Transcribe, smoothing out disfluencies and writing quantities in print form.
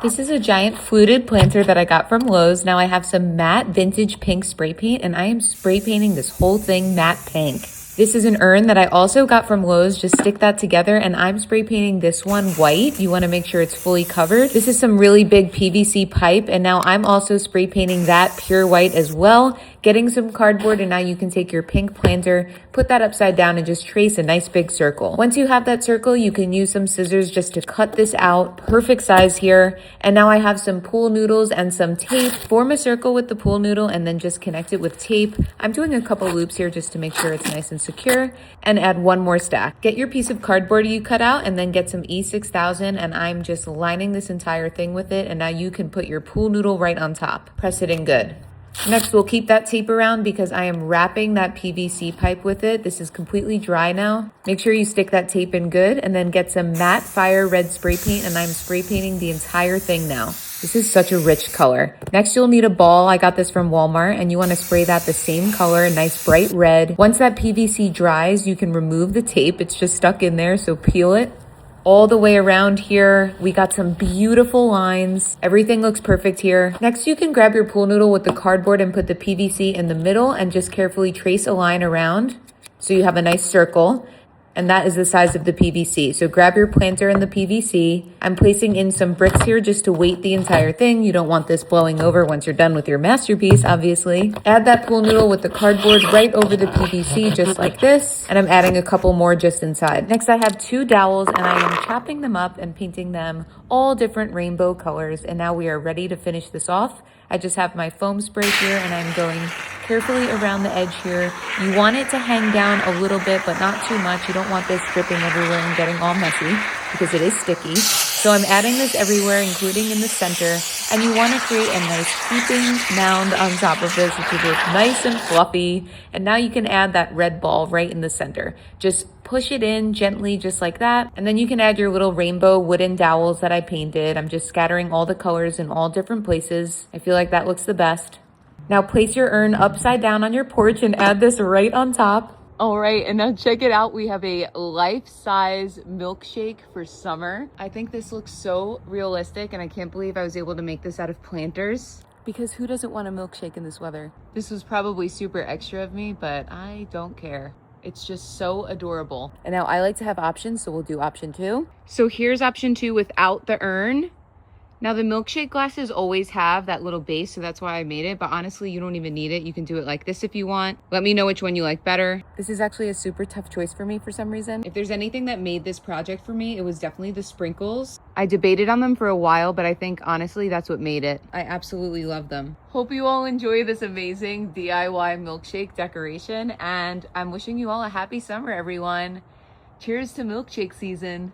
This is a giant fluted planter that I got from Lowe's. Now I have some matte vintage pink spray paint and I am spray painting this whole thing matte pink. This is an urn that I also got from Lowe's. Just stick that together and I'm spray painting this one white. You want to make sure it's fully covered. This is some really big PVC pipe and now I'm also spray painting that pure white as well. Getting some cardboard and now you can take your pink planter, put that upside down and just trace a nice big circle. Once you have that circle, you can use some scissors just to cut this out. Perfect size here. And now I have some pool noodles and some tape. Form a circle with the pool noodle and then just connect it with tape. I'm doing a couple loops here just to make sure it's nice and secure, and add one more stack. Get your piece of cardboard you cut out and then get some 𝐸6000 and I'm just lining this entire thing with it, and now you can put your pool noodle right on top. Press it in good. Next, we'll keep that tape around because I am wrapping that PVC pipe with it. This is completely dry now. Make sure you stick that tape in good and then get some matte fire red spray paint and I'm spray painting the entire thing now. This is such a rich color. Next, you'll need a ball. I got this from Walmart and you want to spray that the same color, nice bright red. Once that PVC dries, you can remove the tape. It's just stuck in there, so peel it. All the way around here, we got some beautiful lines. Everything looks perfect here. Next, you can grab your pool noodle with the cardboard and put the PVC in the middle and just carefully trace a line around so you have a nice circle. And that is the size of the PVC. So grab your planter and the PVC. I'm placing in some bricks here just to weight the entire thing. You don't want this blowing over once you're done with your masterpiece, obviously. Add that pool noodle with the cardboard right over the PVC, just like this. And I'm adding a couple more just inside. Next, I have 2 dowels and I am chopping them up and painting them all different rainbow colors. And now we are ready to finish this off. I just have my foam spray here and I'm going carefully around the edge here. You want it to hang down a little bit, but not too much. You don't want this dripping everywhere and getting all messy because it is sticky. So I'm adding this everywhere, including in the center. And you want to create a nice heaping mound on top of this, which will look nice and fluffy. And now you can add that red ball right in the center. Just push it in gently, just like that. And then you can add your little rainbow wooden dowels that I painted. I'm just scattering all the colors in all different places. I feel like that looks the best. Now place your urn upside down on your porch and add this right on top. All right, and now check it out. We have a Life Size Milkshake for summer. I think this looks so realistic and I can't believe I was able to make this out of planters. Because who doesn't want a milkshake in this weather? This was probably super extra of me, but I don't care. It's just so adorable. And now I like to have options, so we'll do option 2. So here's option 2 without the urn. Now the milkshake glasses always have that little base, so that's why I made it, but honestly, you don't even need it. You can do it like this if you want. Let me know which one you like better. This is actually a super tough choice for me for some reason. If there's anything that made this project for me, it was definitely the sprinkles. I debated on them for a while, but I think honestly, that's what made it. I absolutely love them. Hope you all enjoy this amazing DIY milkshake decoration, and I'm wishing you all a happy summer, everyone. Cheers to milkshake season.